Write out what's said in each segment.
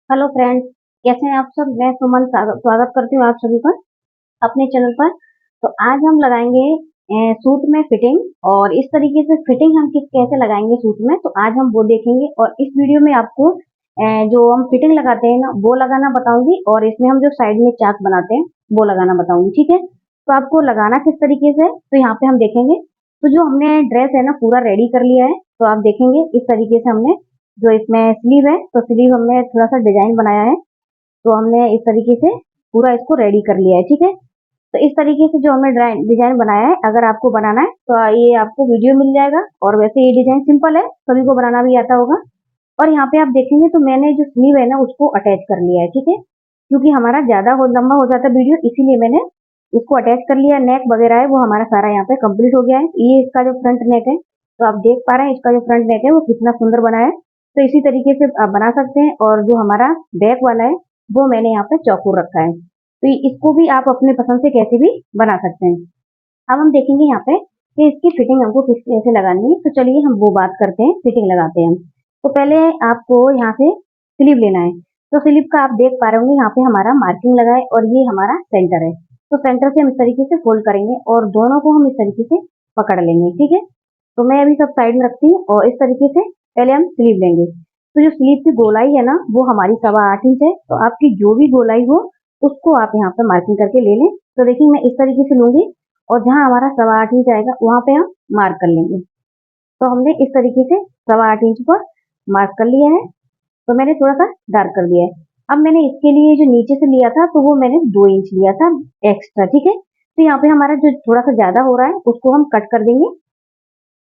Hello friends, कैसे हैं आप सब। मैं सुमन स्वागत करती हूँ आप सभी का अपने चैनल पर। तो आज हम लगाएंगे सूट में फिटिंग, और इस तरीके से फिटिंग हम कैसे लगाएंगे सूट में, तो आज हम वो देखेंगे। और इस वीडियो में आपको जो हम फिटिंग लगाते हैं ना वो लगाना बताऊंगी, और इसमें हम जो साइड में चाक बनाते हैं वो लगाना बताऊंगी। ठीक है, तो आपको लगाना किस तरीके से है, तो यहाँ पे हम देखेंगे। तो जो हमने ड्रेस है ना पूरा रेडी कर लिया है, तो आप देखेंगे इस तरीके से हमने जो इसमें स्लीव है, तो स्लीव हमने थोड़ा सा डिजाइन बनाया है। तो हमने इस तरीके से पूरा इसको रेडी कर लिया है। ठीक है, तो इस तरीके से जो हमने डिजाइन बनाया है, अगर आपको बनाना है तो ये आपको वीडियो मिल जाएगा। और वैसे ये डिजाइन सिंपल है, सभी को बनाना भी आता होगा। और यहाँ पे आप देखेंगे तो मैंने जो स्लीव है ना उसको अटैच कर लिया है। ठीक है, क्योंकि हमारा ज्यादा लंबा हो जाता है वीडियो, इसीलिए मैंने इसको अटैच कर लिया। नेक वगैरह है वो हमारा सारा यहाँ पे कंप्लीट हो गया है। ये इसका जो फ्रंट नेक है, तो आप देख पा रहे हैं इसका जो फ्रंट नेक है वो कितना सुंदर बना है। तो इसी तरीके से आप बना सकते हैं। और जो हमारा बैक वाला है वो मैंने यहाँ पे चौकोर रखा है, तो इसको भी आप अपने पसंद से कैसे भी बना सकते हैं। अब हम देखेंगे यहाँ पे कि इसकी फिटिंग हमको किस कैसे लगानी है। तो चलिए हम वो बात करते हैं, फिटिंग लगाते हैं हम। तो पहले आपको यहाँ से स्लीव लेना है। तो स्लीव का आप देख पा रहे होंगे यहाँ पे हमारा मार्किंग लगा है, और ये हमारा सेंटर है। तो सेंटर से हम इस तरीके से फोल्ड करेंगे और दोनों को हम इस तरीके से पकड़ लेंगे। ठीक है, तो मैं अभी सब साइड में रखती हूँ, और इस तरीके से पहले हम स्लीव लेंगे। तो जो स्लीव की गोलाई है ना वो हमारी 8.25 इंच है। तो आपकी जो भी गोलाई हो उसको आप यहाँ पे मार्किंग करके ले लें। तो देखिए मैं इस तरीके से लूंगी, और जहाँ हमारा 8.25 इंच आएगा वहां पे हम मार्क कर लेंगे। तो हमने इस तरीके से 8.25 इंच पर मार्क कर लिया है। तो मैंने थोड़ा सा डार्क कर दिया है। अब मैंने इसके लिए जो नीचे से लिया था तो वो मैंने 2 इंच लिया था एक्स्ट्रा। ठीक है, तो यहाँ पे हमारा जो थोड़ा सा ज्यादा हो रहा है उसको हम कट कर देंगे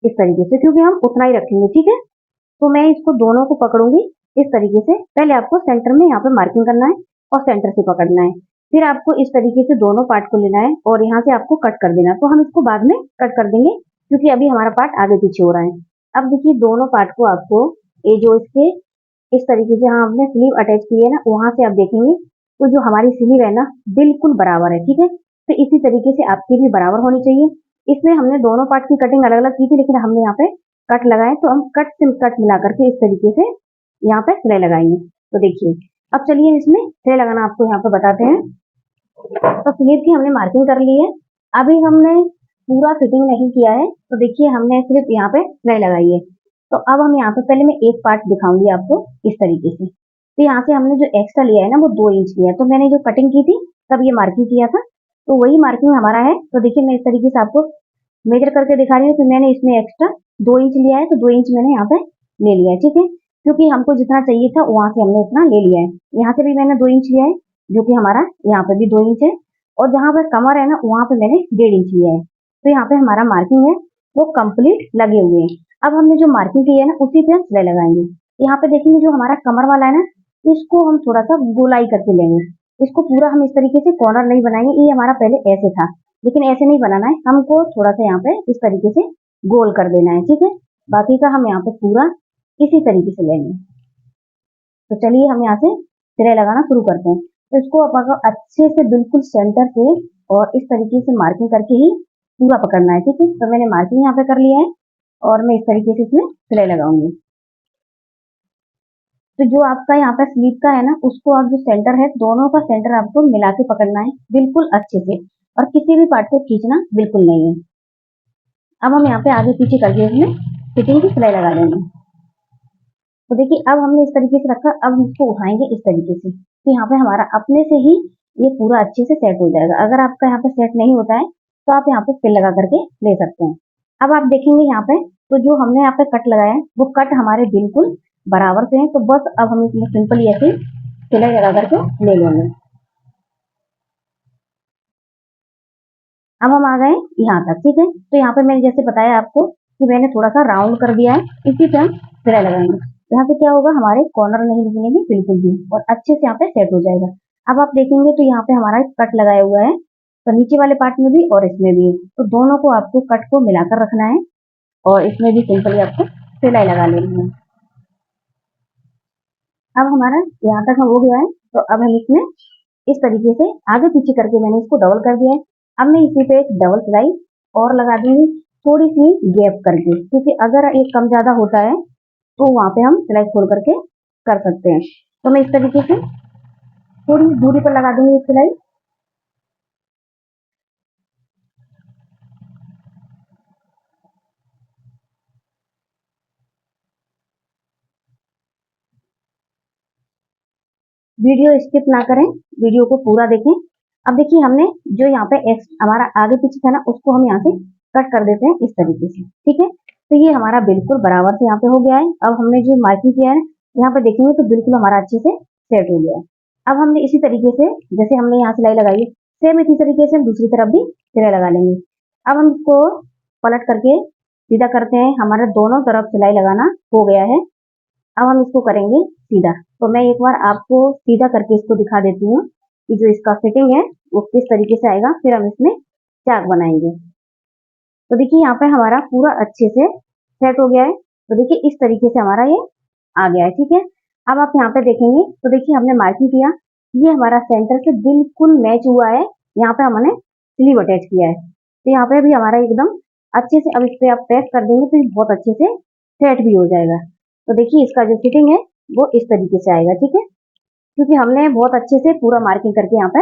इस तरीके से, क्योंकि हम उतना ही रखेंगे। ठीक है, तो मैं इसको दोनों को पकड़ूंगी इस तरीके से। पहले आपको सेंटर में यहाँ पे मार्किंग करना है और सेंटर से पकड़ना है। फिर आपको इस तरीके से दोनों पार्ट को लेना है और यहाँ से आपको कट कर देना है। तो हम इसको बाद में कट कर देंगे, क्योंकि अभी हमारा पार्ट आगे पीछे हो रहा है। अब देखिए दोनों पार्ट को आपको ये जो इसके इस तरीके से, हाँ हमने स्लीव अटैच की है ना, वहां से आप देखेंगे तो जो हमारी स्लीव है ना बिल्कुल बराबर है। ठीक है, तो इसी तरीके से आपकी भी बराबर होनी चाहिए। इसमें हमने दोनों पार्ट की कटिंग अलग अलग की थी, लेकिन हमने यहाँ पे कट लगाए, तो हम कट से कट मिला करके इस तरीके से यहाँ पे सिलाई लगाएंगे। तो देखिए अब चलिए इसमें सिलाई लगाना आपको यहाँ पे बताते हैं। तो स्लीव की हमने मार्किंग कर ली है। अभी हमने पूरा फिटिंग नहीं किया है, तो देखिए हमने सिर्फ यहाँ पे सिलाई लगाई है। तो अब हम यहाँ पे पहले मैं एक पार्ट दिखाऊंगी आपको इस तरीके से। तो यहाँ से हमने जो एक्स्ट्रा लिया है ना वो 2 इंच लिया है। तो मैंने जो कटिंग की थी तब ये मार्किंग किया था, तो वही मार्किंग हमारा है। तो देखिए मैं इस तरीके से आपको मेजर करके दिखा रही हूँ। तो मैंने इसमें एक्स्ट्रा 2 इंच लिया है, तो 2 इंच मैंने यहाँ पे ले लिया है। ठीक है, क्योंकि हमको जितना चाहिए था वहां से हमने उतना ले लिया है। यहाँ से भी मैंने 2 इंच लिया है, जो कि हमारा यहाँ पे भी 2 इंच है। और जहाँ पर कमर है ना वहां पे मैंने 1.5 इंच लिया है। तो यहाँ पे हमारा मार्किंग है वो कंप्लीट लगे हुए हैं। अब हमने जो मार्किंग की है ना उसी पे हम सिलाई लगाएंगे। यहाँ पे देखेंगे जो हमारा कमर वाला है ना, इसको हम थोड़ा सा गोलाई करके लेंगे। इसको पूरा हम इस तरीके से कॉर्नर नहीं बनाएंगे, ये हमारा पहले ऐसे था, लेकिन ऐसे नहीं बनाना है हमको, थोड़ा सा यहाँ पे इस तरीके से गोल कर देना है। ठीक है, बाकी का हम यहाँ पे पूरा इसी तरीके से लेंगे। तो चलिए हम यहाँ से सिलाई लगाना शुरू करते हैं। तो इसको आपको अच्छे से बिल्कुल सेंटर से और इस तरीके से मार्किंग करके ही पूरा पकड़ना है। ठीक है, तो मैंने मार्किंग यहाँ पे कर लिया है, और मैं इस तरीके से इसमें सिलाई लगाऊंगी। तो जो आपका यहाँ पे स्लीव का है ना उसको आप जो सेंटर है दोनों का सेंटर आपको मिला के पकड़ना है बिल्कुल अच्छे से, और किसी भी पार्ट को खींचना बिल्कुल नहीं है। अब हम यहाँ पे आगे पीछे करके इसमें फिटिंग की सिलाई लगा देंगे। तो देखिए अब हमने इस तरीके से रखा, अब इसको उठाएंगे इस तरीके से, तो यहाँ पे हमारा अपने से ही ये पूरा अच्छे से सेट हो जाएगा। अगर आपका यहाँ पे सेट नहीं होता है तो आप यहाँ पे पिन लगा करके ले सकते हैं। अब आप देखेंगे यहाँ पे तो जो हमने यहाँ पे कट लगाया है वो कट हमारे बिल्कुल बराबर से है। तो बस अब हम इसमें सिंपली ऐसे सिलाई लगा करके ले लेंगे। अब हम आ गए यहाँ तक। ठीक है, तो यहाँ पे मैंने जैसे बताया आपको कि मैंने थोड़ा सा राउंड कर दिया है, इसी पे हम सिलाई लगाएंगे। यहाँ पे क्या होगा, हमारे कॉर्नर नहीं निकलेंगे बिल्कुल भी, और अच्छे से यहाँ पे सेट हो जाएगा। अब आप देखेंगे तो यहाँ पे हमारा कट लगाया हुआ है, तो नीचे वाले पार्ट में भी और इसमें भी, तो दोनों को आपको कट को मिलाकर रखना है, और इसमें भी सिंपली आपको सिलाई लगा लेनी है। अब हमारा यहाँ तक हो गया है, तो अब हम इसमें इस तरीके से आगे पीछे करके मैंने इसको डबल कर दिया है। अब मैं इसी पे एक डबल सिलाई और लगा दूंगी, थोड़ी सी गैप करके, क्योंकि अगर एक कम ज्यादा होता है तो वहां पे हम सिलाई खोल करके कर सकते हैं। तो मैं इस तरीके से थोड़ी दूरी पर लगा दूंगी सिलाई। वीडियो स्किप ना करें, वीडियो को पूरा देखें। अब देखिए हमने जो यहाँ पे एक्स हमारा आगे पीछे था ना, उसको हम यहाँ से कट कर देते हैं इस तरीके से, ठीक है। तो ये हमारा बिल्कुल बराबर से यहाँ पे हो गया है। अब हमने जो मार्किंग किया है यहाँ पे देखेंगे तो बिल्कुल हमारा अच्छे से सेट हो गया है। अब हमने इसी तरीके से जैसे हमने यहाँ सिलाई लगाई है, सेम इसी तरीके से हम दूसरी तरफ भी सिलाई लगा लेंगे। अब हम इसको पलट करके सीधा करते हैं, हमारे दोनों तरफ सिलाई लगाना हो गया है। अब हम इसको करेंगे सीधा। तो मैं एक बार आपको सीधा करके इसको दिखा देती हूँ कि जो इसका फिटिंग है वो किस तरीके से आएगा, फिर हम इसमें चाक बनाएंगे। तो देखिए यहाँ पे हमारा पूरा अच्छे से सेट हो गया है। तो देखिए इस तरीके से हमारा ये आ गया है, ठीक है। अब आप यहाँ पे देखेंगे तो देखिए हमने मार्किंग किया, ये हमारा सेंटर से बिल्कुल मैच हुआ है। यहाँ पे हमने स्लीव अटैच किया है, तो यहाँ पे भी हमारा एकदम अच्छे से, अब इस पे आप प्रेस कर देंगे तो ये बहुत अच्छे से सेट भी हो जाएगा। तो देखिए इसका जो फिटिंग है वो इस तरीके से आएगा, ठीक है, क्योंकि हमने बहुत अच्छे से पूरा मार्किंग करके यहाँ पे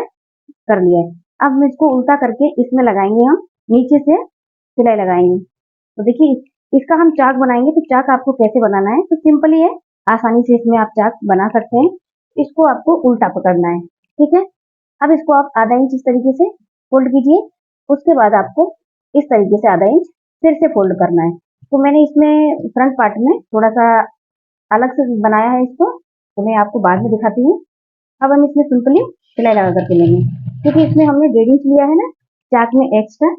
कर लिया है। अब हम इसको उल्टा करके इसमें लगाएंगे, हम नीचे से सिलाई लगाएंगे। तो देखिए इसका हम चाक बनाएंगे। तो चाक आपको कैसे बनाना है, तो सिंपल ही है, आसानी से इसमें आप चाक बना सकते हैं। इसको आपको उल्टा पकड़ना है, ठीक है। अब इसको आप आधा इंच इस तरीके से फोल्ड कीजिए, उसके बाद आपको इस तरीके से आधा इंच फिर से फोल्ड करना है। तो मैंने इसमें फ्रंट पार्ट में थोड़ा सा अलग से बनाया है इसको, तो मैं आपको बाद में दिखाती हूँ। अब हम इसमें सिंपली सिलाई लगा करके लेंगे, क्योंकि इसमें हमने 1.5 इंच लिया है ना चाक में एक्स्ट्रा,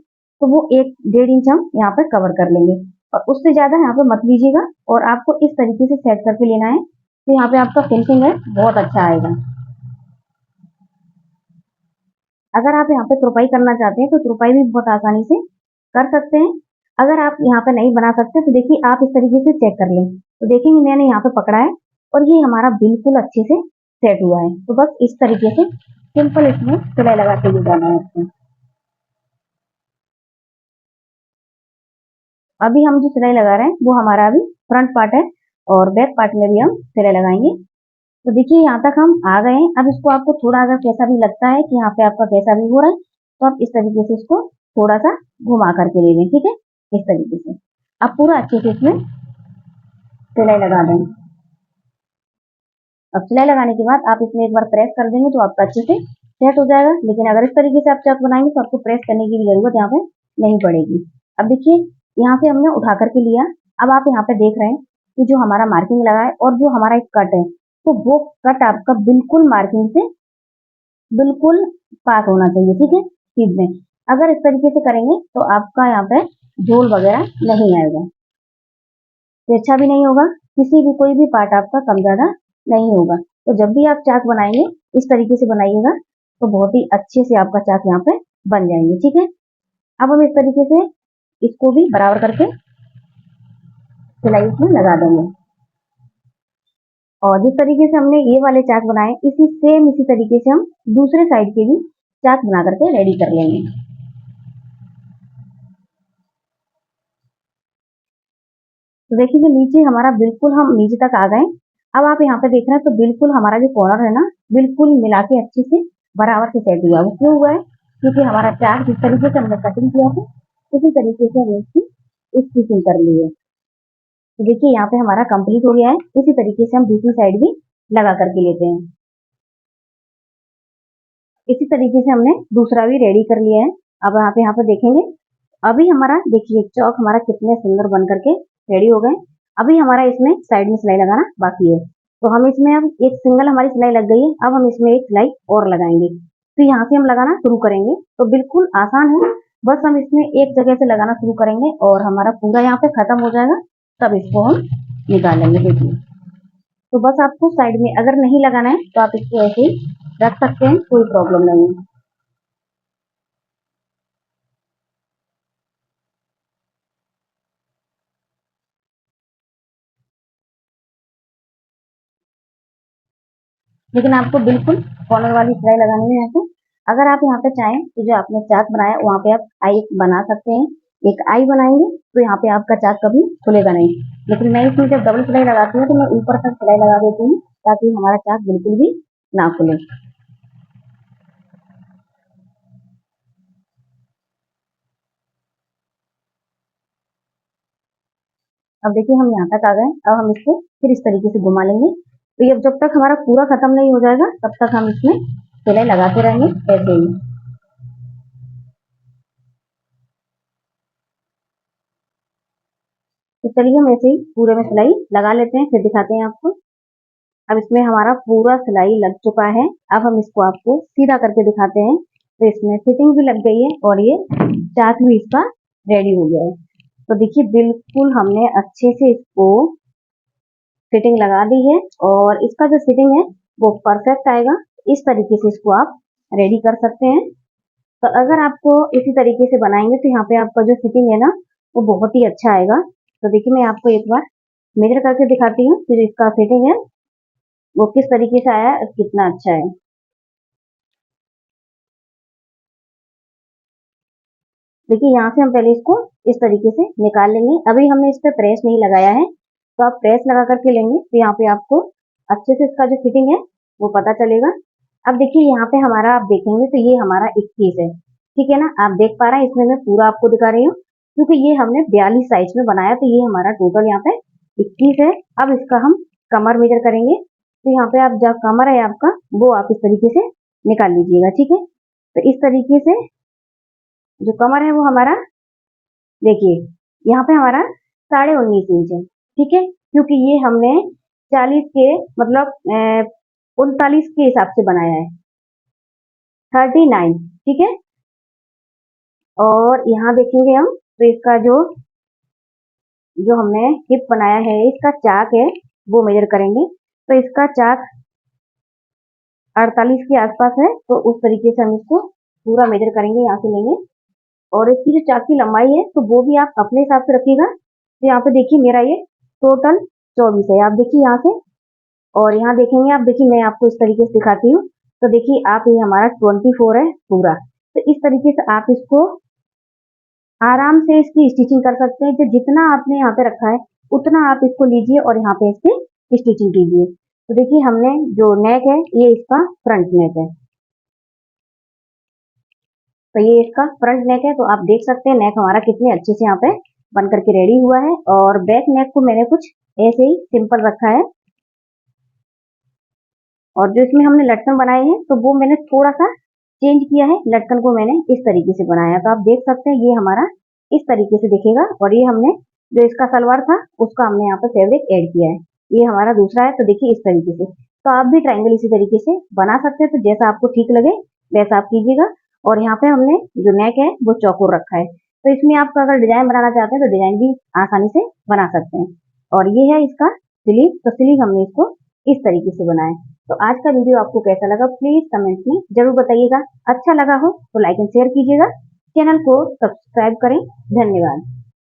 तो वो 1-1.5 इंच हम यहाँ पर कवर कर लेंगे, और उससे ज्यादा यहाँ पे मत लीजिएगा। और आपको इस तरीके से सेट करके लेना है, तो यहाँ पे आपका फिनिशिंग है बहुत अच्छा आएगा। अगर आप यहाँ पे तुरपाई करना चाहते हैं तो तुरपाई भी बहुत आसानी से कर सकते हैं। अगर आप यहाँ पे नहीं बना सकते तो देखिए आप इस तरीके से चेक कर लें, तो देखेंगे मैंने यहाँ पे पकड़ा है और ये हमारा बिल्कुल अच्छे से सेट हुआ है। तो बस इस तरीके से सिंपल इसमें सिलाई लगा के ले जाना है आपको। अभी हम जो सिलाई लगा रहे हैं वो हमारा अभी फ्रंट पार्ट है, और बैक पार्ट में भी हम सिलाई लगाएंगे। तो देखिए यहाँ तक हम आ गए हैं। अब इसको आपको थोड़ा अगर कैसा भी लगता है कि यहाँ पे आपका कैसा भी हो रहा है, तो आप इस तरीके से इसको थोड़ा सा घुमा करके ले लें, ठीक है, इस तरीके से। अब पूरा अच्छे से इसमें सिलाई लगा दें। अब सिलाई लगाने के बाद आप इसमें एक बार प्रेस कर देंगे तो आपका अच्छे से सेट हो जाएगा। लेकिन अगर इस तरीके से आप चाक बनाएंगे तो आपको प्रेस करने की भी जरूरत यहाँ पे नहीं पड़ेगी। अब देखिए यहाँ से हमने उठा करके लिया। अब आप यहाँ पे देख रहे हैं कि जो हमारा मार्किंग लगा है और जो हमारा एक कट है, तो वो कट आपका बिल्कुल मार्किंग से बिल्कुल पास होना चाहिए, ठीक है, सीध में। अगर इस तरीके से करेंगे तो आपका यहाँ पे झोल वगैरह नहीं आएगा, तिरछा भी नहीं होगा, किसी भी कोई भी पार्ट आपका कम ज्यादा नहीं होगा। तो जब भी आप चाक बनाएंगे इस तरीके से बनाइएगा, तो बहुत ही अच्छे से आपका चाक यहाँ पे बन जाएंगे, ठीक है। अब हम इस तरीके से इसको भी बराबर करके सिलाई इसमें लगा देंगे, और जिस तरीके से हमने ये वाले चाक बनाए इसी तरीके से हम दूसरे साइड के भी चाक बना करके रेडी कर लेंगे। तो देखिए जो नीचे हमारा बिल्कुल हम नीचे तक आ गए। अब आप यहाँ पे देख रहे हैं तो बिल्कुल हमारा जो कॉर्नर है ना, बिल्कुल मिला के अच्छे से बराबर से सेट हुआ है। वो क्यों हुआ है, क्योंकि हमारा चाक जिस तरीके से हमने कटिंग किया था उसी तरीके से हमने इसकी स्टिचिंग कर ली है। तो देखिए यहाँ पे हमारा कंप्लीट हो गया है। इसी तरीके से हम दूसरी साइड भी लगा करके लेते हैं। इसी तरीके से हमने दूसरा भी रेडी कर लिया है। अब आप यहाँ पे देखेंगे, अभी हमारा देखिए चौक हमारा कितने सुंदर बन करके रेडी हो गए। अभी हमारा इसमें साइड में सिलाई लगाना बाकी है। तो हम इसमें अब एक सिंगल हमारी सिलाई लग गई है, अब हम इसमें एक सिलाई और लगाएंगे। तो यहाँ से हम लगाना शुरू करेंगे, तो बिल्कुल आसान है। बस हम इसमें एक जगह से लगाना शुरू करेंगे और हमारा पूरा यहाँ पे खत्म हो जाएगा, तब इसको हम निकालेंगे। देखिए, तो बस आपको साइड में अगर नहीं लगाना है तो आप इसको ऐसे ही रख सकते हैं, कोई प्रॉब्लम नहीं है। लेकिन आपको बिल्कुल कॉर्नर वाली सिलाई लगानी है यहाँ पे। अगर आप यहाँ पे चाहें तो जो आपने चाक बनाया वहाँ पे आप आई बना सकते हैं। एक आई बनाएंगे तो यहाँ पे आपका चाक कभी खुलेगा नहीं। लेकिन मैं इसमें जब डबल सिलाई लगाती हूँ तो मैं ऊपर तक सिलाई लगा देती हूँ ताकि हमारा चाक बिल्कुल भी ना खुले। अब देखिए हम यहाँ तक आ गए। अब हम इसको फिर इस तरीके से घुमा लेंगे। तो ये जब तक हमारा पूरा खत्म नहीं हो जाएगा तब तक हम इसमें सिलाई लगाते रहेंगे ऐसे ही। तो चलिए हम ऐसे ही पूरे में सिलाई लगा लेते हैं, फिर दिखाते हैं आपको। अब इसमें हमारा पूरा सिलाई लग चुका है। अब हम इसको आपको सीधा करके दिखाते हैं। तो इसमें फिटिंग भी लग गई है और ये चाक भी इसका रेडी हो गया है। तो देखिए बिल्कुल हमने अच्छे से इसको फिटिंग लगा दी है और इसका जो फिटिंग है वो परफेक्ट आएगा। इस तरीके से इसको आप रेडी कर सकते हैं। तो अगर आपको इसी तरीके से बनाएंगे तो यहाँ पे आपका जो फिटिंग है ना वो बहुत ही अच्छा आएगा। तो देखिए मैं आपको एक बार मेजर करके दिखाती हूँ फिर इसका फिटिंग है वो किस तरीके से आया और कितना अच्छा है। देखिए यहाँ से हम पहले इसको इस तरीके से निकाल लेंगे। अभी हमने इस पर प्रेस नहीं लगाया है तो आप प्रेस लगा करके लेंगे तो यहाँ पे आपको अच्छे से इसका जो फिटिंग है वो पता चलेगा। अब देखिए यहाँ पे हमारा आप देखेंगे तो ये हमारा 21 है, ठीक है ना। आप देख पा रहे हैं इसमें मैं पूरा आपको दिखा रही हूँ क्योंकि ये हमने 42 साइज में बनाया तो ये हमारा टोटल यहाँ पे 21 है। अब इसका हम कमर मेजर करेंगे तो यहाँ पे आप जब कमर है आपका वो आप इस तरीके से निकाल लीजिएगा, ठीक है। तो इस तरीके से जो कमर है वो हमारा देखिए यहाँ पे हमारा 19.5 इंच है, ठीक है। क्योंकि ये हमने 40 के मतलब 39 के हिसाब से बनाया है, 39, ठीक है। और यहाँ देखेंगे हम तो इसका जो जो हमने हिप बनाया है इसका चाक है वो मेजर करेंगे। तो इसका चाक 48 के आसपास है तो उस तरीके से हम इसको पूरा मेजर करेंगे, यहाँ से लेंगे। और इसकी जो चाक की लंबाई है तो वो भी आप अपने हिसाब से रखिएगा। तो यहाँ पे देखिए मेरा ये टोटल 24 है, आप देखिए यहाँ से। और यहाँ देखेंगे आप, देखिए मैं आपको इस तरीके से दिखाती हूँ। तो देखिए आप ये हमारा 24 है पूरा। तो इस तरीके से आप इसको आराम से इसकी स्टिचिंग कर सकते हैं। जो जितना आपने यहाँ पे रखा है उतना आप इसको लीजिए और यहाँ पे इसकी स्टिचिंग कीजिए। तो देखिए हमने जो नेक है ये इसका फ्रंट नेक है, तो ये इसका फ्रंट नेक है। तो आप देख सकते हैं नेक हमारा कितने अच्छे से यहाँ पे बन करके रेडी हुआ है। और बैक नेक को मैंने कुछ ऐसे ही सिंपल रखा है। और जो इसमें हमने लटकन बनाए हैं तो वो मैंने थोड़ा सा चेंज किया है, लटकन को मैंने इस तरीके से बनाया। तो आप देख सकते हैं ये हमारा इस तरीके से दिखेगा। और ये हमने जो इसका सलवार था उसका हमने यहाँ पे फैब्रिक ऐड किया है, ये हमारा दूसरा है। तो देखिए इस तरीके से तो आप भी ट्रायंगल इसी तरीके से बना सकते हैं। तो जैसा आपको ठीक लगे वैसा आप कीजिएगा। और यहाँ पे हमने जो नेक है वो चौकोर रखा है। तो इसमें आप अगर डिजाइन बनाना चाहते हैं तो डिजाइन भी आसानी से बना सकते हैं। और ये है इसका स्लीव, तो स्लीव हमने इसको इस तरीके से बनाया है। तो आज का वीडियो आपको कैसा लगा प्लीज कमेंट में जरूर बताइएगा। अच्छा लगा हो तो लाइक एंड शेयर कीजिएगा, चैनल को सब्सक्राइब करें। धन्यवाद।